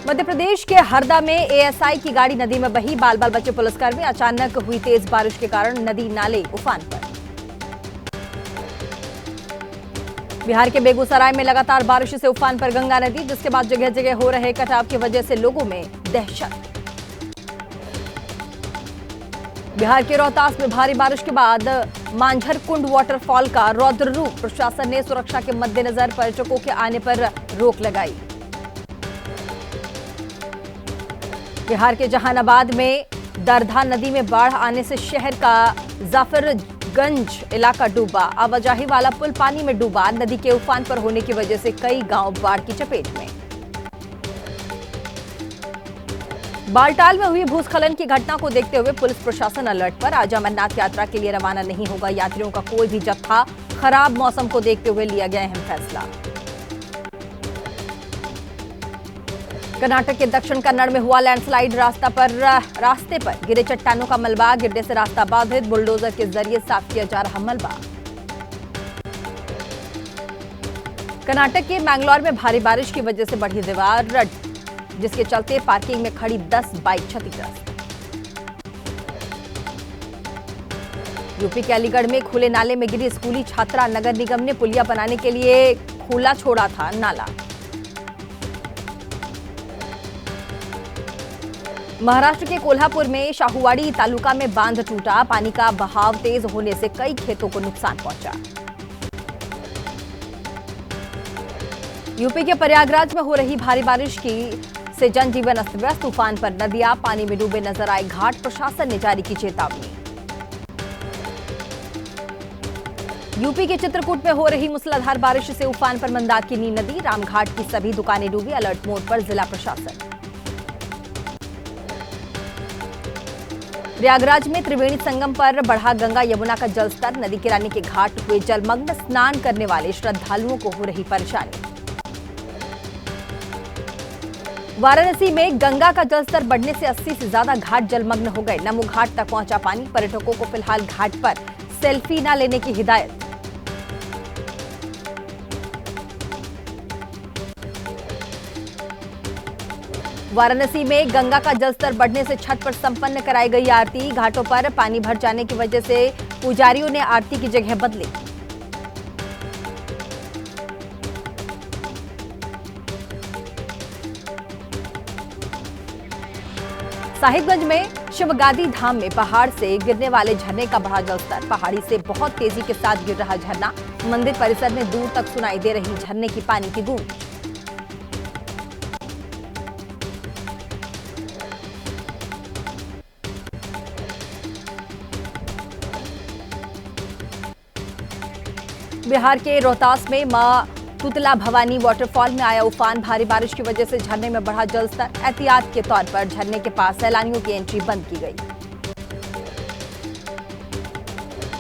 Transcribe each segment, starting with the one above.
मध्य प्रदेश के हरदा में एएसआई की गाड़ी नदी में बही, बाल बाल बचे पुलिसकर्मी। अचानक हुई तेज बारिश के कारण नदी नाले उफान पर। बिहार के बेगूसराय में लगातार बारिश से उफान पर गंगा नदी, जिसके बाद जगह जगह हो रहे कटाव की वजह से लोगों में दहशत। बिहार के रोहतास में भारी बारिश के बाद मांझर कुंड वाटरफॉल का रौद्र रूप। प्रशासन ने सुरक्षा के मद्देनजर पर्यटकों के आने पर रोक लगाई। बिहार के जहानाबाद में दरधा नदी में बाढ़ आने से शहर का जाफरगंज इलाका डूबा। आवाजाही वाला पुल पानी में डूबा। नदी के उफान पर होने की वजह से कई गांव बाढ़ की चपेट में। बालटाल में हुई भूस्खलन की घटना को देखते हुए पुलिस प्रशासन अलर्ट पर। आज अमरनाथ यात्रा के लिए रवाना नहीं होगा यात्रियों का कोई भी जत्था। खराब मौसम को देखते हुए लिया गया अहम फैसला। कर्नाटक के दक्षिण कन्नड़ में हुआ लैंडस्लाइड। रास्ते पर गिरे चट्टानों का मलबा। गिरने से रास्ता बाधित। बुलडोजर के जरिए साफ किया जा रहा मलबा। कर्नाटक के मैंगलोर में भारी बारिश की वजह से बढ़ी दीवार, जिसके चलते पार्किंग में खड़ी 10 बाइक क्षतिग्रस्त। यूपी के अलीगढ़ में खुले नाले में गिरी स्कूली छात्रा। नगर निगम ने पुलिया बनाने के लिए खुला छोड़ा था नाला। महाराष्ट्र के कोल्हापुर में शाहूवाड़ी तालुका में बांध टूटा। पानी का बहाव तेज होने से कई खेतों को नुकसान पहुंचा। यूपी के प्रयागराज में हो रही भारी बारिश से जनजीवन अस्त व्यस्त। तूफान पर नदियां पानी में डूबे नजर आए घाट। प्रशासन ने जारी की चेतावनी। यूपी के चित्रकूट में हो रही मूसलाधार बारिश से उफान पर मंदाकिनी नदी। रामघाट की सभी दुकानें डूबी। अलर्ट मोड पर जिला प्रशासन। प्रयागराज में त्रिवेणी संगम पर बढ़ा गंगा यमुना का जलस्तर। नदी किनारे के घाट हुए जलमग्न। स्नान करने वाले श्रद्धालुओं को हो रही परेशानी। वाराणसी में गंगा का जलस्तर बढ़ने से 80 से ज्यादा घाट जलमग्न हो गए। नमो घाट तक पहुंचा पानी। पर्यटकों को फिलहाल घाट पर सेल्फी न लेने की हिदायत। वाराणसी में गंगा का जलस्तर बढ़ने से छत पर संपन्न कराई गई आरती। घाटों पर पानी भर जाने की वजह से पुजारियों ने आरती की जगह बदली। साहिबगंज में शिवगादी धाम में पहाड़ से गिरने वाले झरने का बढ़ा जलस्तर। पहाड़ी से बहुत तेजी के साथ गिर रहा झरना। मंदिर परिसर में दूर तक सुनाई दे रही झरने की पानी की गूंज। बिहार के रोहतास में मां तुतला भवानी वाटरफॉल में आया उफान। भारी बारिश की वजह से झरने में बढ़ा जलस्तर। एहतियात के तौर पर झरने के पास सैलानियों की एंट्री बंद की गई।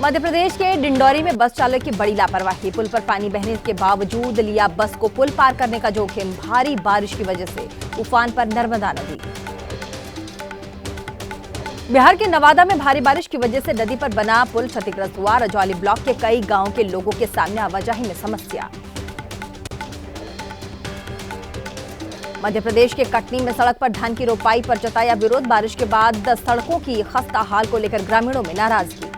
मध्य प्रदेश के डिंडौरी में बस चालक की बड़ी लापरवाही। पुल पर पानी बहने के बावजूद लिया बस को पुल पार करने का जोखिम। भारी बारिश की वजह से उफान पर नर्मदा नदी। बिहार के नवादा में भारी बारिश की वजह से नदी पर बना पुल क्षतिग्रस्त हुआ। रजौली ब्लॉक के कई गांवों के लोगों के सामने आवाजाही में समस्या। मध्य प्रदेश के कटनी में सड़क पर धान की रोपाई पर जताया विरोध। बारिश के बाद सड़कों की खस्ता हाल को लेकर ग्रामीणों में नाराजगी।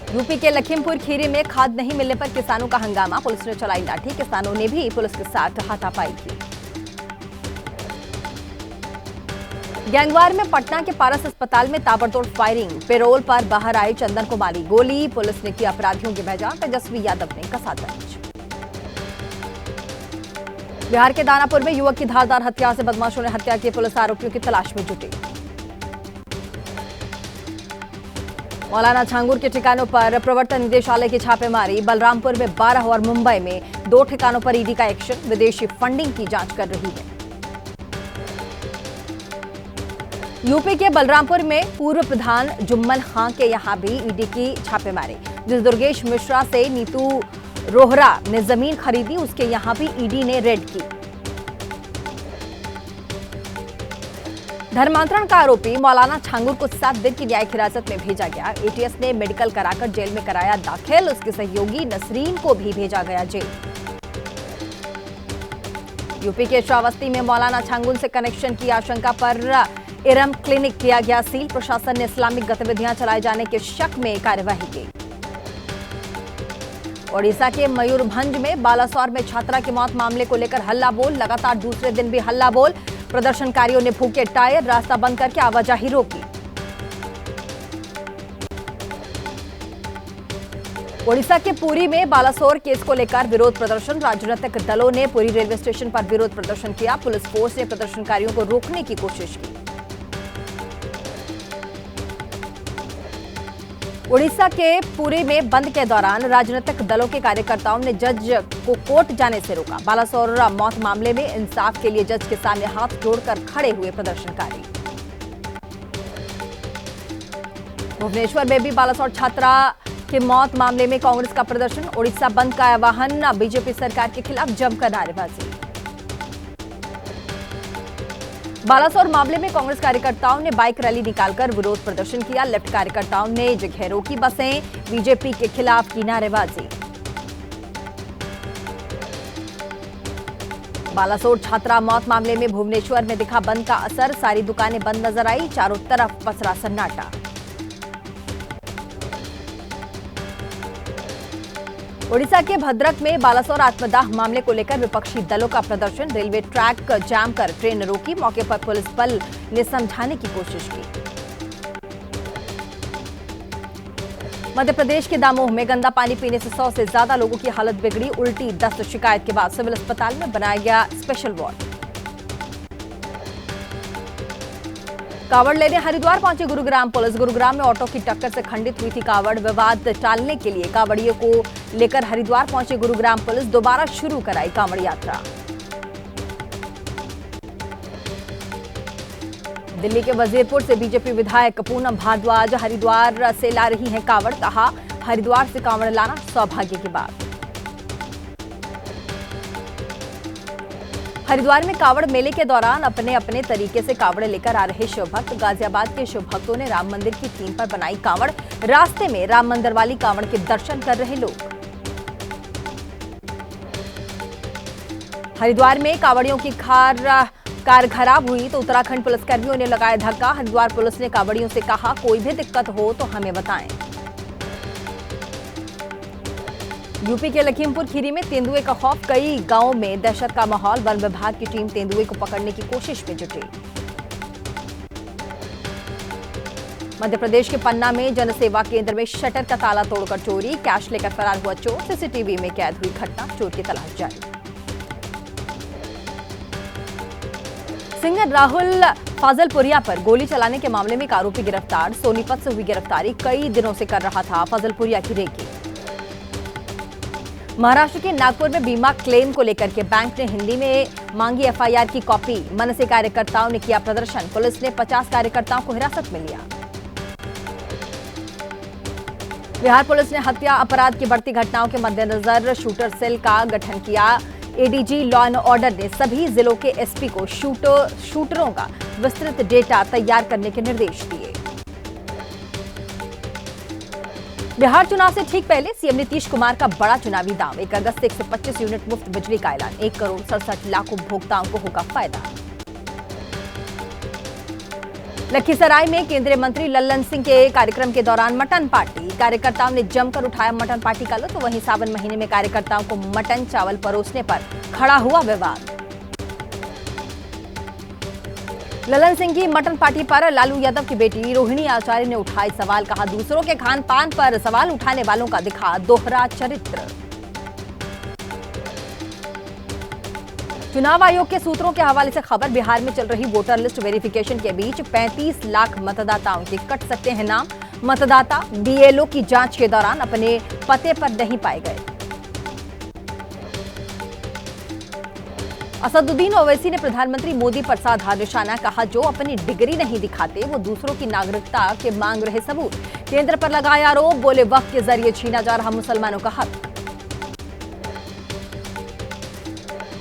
यूपी के लखीमपुर खीरी में खाद नहीं मिलने पर किसानों का हंगामा। पुलिस ने चलाई लाठी। किसानों ने भी पुलिस के साथ हाथापाई की। गैंगवार में पटना के पारस अस्पताल में ताबड़तोड़ फायरिंग। पेरोल पर बाहर आई चंदन को मारी गोली। पुलिस ने की अपराधियों की पहचान। तेजस्वी यादव ने कसा दर्ज। बिहार के दानापुर में युवक की धारदार हथियार से बदमाशों ने हत्या की। पुलिस आरोपियों की तलाश में जुटी। मौलाना झांगुर के ठिकानों पर प्रवर्तन निदेशालय की छापेमारी। बलरामपुर में 12 और मुंबई में 2 ठिकानों पर ईडी का एक्शन। विदेशी फंडिंग की जांच कर रही है। यूपी के बलरामपुर में पूर्व प्रधान जुम्मन खां के यहां भी ईडी की छापेमारी। जिस दुर्गेश मिश्रा से नीतू रोहरा ने जमीन खरीदी, उसके यहां भी ईडी ने रेड की। धर्मांतरण का आरोपी मौलाना छांगुर को 7 दिन की न्यायिक हिरासत में भेजा गया। एटीएस ने मेडिकल कराकर जेल में कराया दाखिल। उसके सहयोगी नसरीन को भी भेजा गया जेल। यूपी के श्रावस्ती में मौलाना छांगुर से कनेक्शन की आशंका पर इरम क्लिनिक किया गया सील। प्रशासन ने इस्लामिक गतिविधियां चलाए जाने के शक में कार्यवाही की। ओडिशा के मयूरभंज में बालासोर में छात्रा की मौत मामले को लेकर हल्ला बोल। लगातार दूसरे दिन भी हल्ला बोल। प्रदर्शनकारियों ने फूके टायर, रास्ता बंद करके आवाजाही रोकी। ओडिशा के पुरी में बालासोर केस को लेकर विरोध प्रदर्शन। राजनीतिक दलों ने पुरी रेलवे स्टेशन पर विरोध प्रदर्शन किया। पुलिस फोर्स ने प्रदर्शनकारियों को रोकने की कोशिश की। ओडिशा के पुरी में बंद के दौरान राजनीतिक दलों के कार्यकर्ताओं ने जज को कोर्ट जाने से रोका। बालासोर मौत मामले में इंसाफ के लिए जज के सामने हाथ जोड़कर खड़े हुए प्रदर्शनकारी। भुवनेश्वर में भी बालासोर छात्रा की मौत मामले में कांग्रेस का प्रदर्शन। ओडिशा बंद का आह्वान, बीजेपी सरकार के खिलाफ जमकर नारेबाजी। बालासोर मामले में कांग्रेस कार्यकर्ताओं ने बाइक रैली निकालकर विरोध प्रदर्शन किया। लेफ्ट कार्यकर्ताओं ने जगह रोकी बसें, बीजेपी के खिलाफ की नारेबाजी। बालासोर छात्रा मौत मामले में भुवनेश्वर में दिखा बंद का असर। सारी दुकानें बंद नजर आई। चारों तरफ पसरा सन्नाटा। ओडिशा के भद्रक में बालासोर आत्मदाह मामले को लेकर विपक्षी दलों का प्रदर्शन। रेलवे ट्रैक जाम कर ट्रेन रोकी। मौके पर पुलिस बल ने समझाने की कोशिश की। मध्य प्रदेश के दामोह में गंदा पानी पीने से 100 से ज्यादा लोगों की हालत बिगड़ी। उल्टी दस्त शिकायत के बाद सिविल अस्पताल में बनाया गया स्पेशल वार्ड। कावड़ लेने हरिद्वार पहुंचे गुरुग्राम पुलिस। गुरुग्राम में ऑटो की टक्कर से खंडित हुई थी कावड़। विवाद टालने के लिए कावड़ियों को लेकर हरिद्वार पहुंचे गुरुग्राम पुलिस। दोबारा शुरू कराई कावड़ यात्रा। दिल्ली के वजीरपुर से बीजेपी विधायक पूनम भारद्वाज हरिद्वार से ला रही हैं कावड़। कहा, हरिद्वार से कावड़ लाना सौभाग्य की बात। हरिद्वार में कावड़ मेले के दौरान अपने अपने तरीके से कावड़ लेकर आ रहे शिवभक्त। गाजियाबाद के शिवभक्तों ने राम मंदिर की थीम पर बनाई कावड़। रास्ते में राम मंदिर वाली कावड़ के दर्शन कर रहे लोग। हरिद्वार में कावड़ियों की कार खराब हुई तो उत्तराखंड पुलिसकर्मियों ने लगाया धक्का। हरिद्वार पुलिस ने कावड़ियों से कहा, कोई भी दिक्कत हो तो हमें बताएं। यूपी के लखीमपुर खीरी में तेंदुए का खौफ। कई गांवों में दहशत का माहौल। वन विभाग की टीम तेंदुए को पकड़ने की कोशिश में जुटी। मध्य प्रदेश के पन्ना में जनसेवा केंद्र में शटर का ताला तोड़कर चोरी। कैश लेकर फरार हुआ चोर। सीसीटीवी में कैद हुई घटना। चोर की तलाश जारी। सिंगर राहुल फाजलपुरिया पर गोली चलाने के मामले में एक आरोपी गिरफ्तार। सोनीपत से हुई गिरफ्तारी। कई दिनों से कर रहा था फाजलपुरिया की रेकी। महाराष्ट्र के नागपुर में बीमा क्लेम को लेकर के बैंक ने हिंदी में मांगी एफआईआर की कॉपी। मनसे कार्यकर्ताओं ने किया प्रदर्शन। पुलिस ने 50 कार्यकर्ताओं को हिरासत में लिया। बिहार पुलिस ने हत्या अपराध की बढ़ती घटनाओं के मद्देनजर शूटर सेल का गठन किया। एडीजी लॉ एंड ऑर्डर ने सभी जिलों के एसपी को शूटरों का विस्तृत डेटा तैयार करने के निर्देश दिए। बिहार चुनाव से ठीक पहले सीएम नीतीश कुमार का बड़ा चुनावी दांव। 1 अगस्त से 125 यूनिट मुफ्त बिजली का ऐलान। 1 करोड़ 67 लाख उपभोक्ताओं को होगा फायदा। लखीसराय में केंद्रीय मंत्री लल्लन सिंह के कार्यक्रम के दौरान मटन पार्टी। कार्यकर्ताओं ने जमकर उठाया मटन पार्टी का लुत्फ। वहीं सावन महीने में कार्यकर्ताओं को मटन चावल परोसने पर खड़ा हुआ विवाद। लल्लन सिंह की मटन पार्टी पर लालू यादव की बेटी रोहिणी आचार्य ने उठाए सवाल। कहा, दूसरों के खान पान पर सवाल उठाने वालों का दिखा दोहरा चरित्र। चुनाव आयोग के सूत्रों के हवाले से खबर। बिहार में चल रही वोटर लिस्ट वेरिफिकेशन के बीच 35 लाख मतदाताओं के कट सकते हैं नाम। मतदाता बीएलओ की जांच के दौरान अपने पते पर नहीं पाए गए। असदुद्दीन ओवैसी ने प्रधानमंत्री मोदी पर साधा निशाना। कहा, जो अपनी डिग्री नहीं दिखाते वो दूसरों की नागरिकता के मांग रहे सबूत। केंद्र पर लगाया आरोप। बोले, वक्त के जरिए छीना जा रहा मुसलमानों का हक।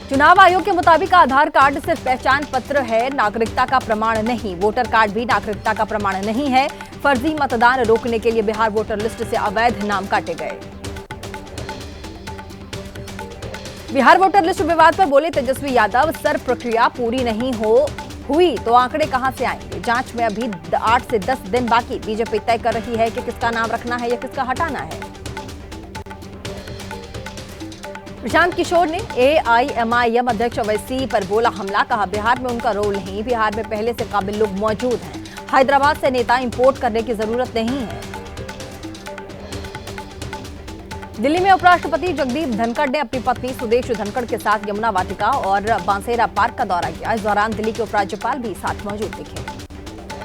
चुनाव आयोग के मुताबिक आधार कार्ड सिर्फ पहचान पत्र है, नागरिकता का प्रमाण नहीं। वोटर कार्ड भी नागरिकता का प्रमाण नहीं है। फर्जी मतदान रोकने के लिए बिहार वोटर लिस्ट से अवैध नाम काटे गए। बिहार वोटर लिस्ट विवाद पर बोले तेजस्वी यादव, सर प्रक्रिया पूरी नहीं हुई तो आंकड़े कहां से आएंगे। जांच में अभी 8 से 10 दिन बाकी। बीजेपी तय कर रही है कि किसका नाम रखना है या किसका हटाना है। प्रशांत किशोर ने एआईएमआईएम अध्यक्ष ओवैसी पर बोला हमला। कहा बिहार में उनका रोल नहीं, बिहार में पहले से काबिल लोग मौजूद हैं। हैदराबाद से नेता इंपोर्ट करने की जरूरत नहीं है। दिल्ली में उपराष्ट्रपति जगदीप धनखड़ ने अपनी पत्नी सुदेश धनखड़ के साथ यमुना वाटिका और बांसेरा पार्क का दौरा किया। इस दौरान दिल्ली के उपराज्यपाल भी साथ मौजूद दिखे।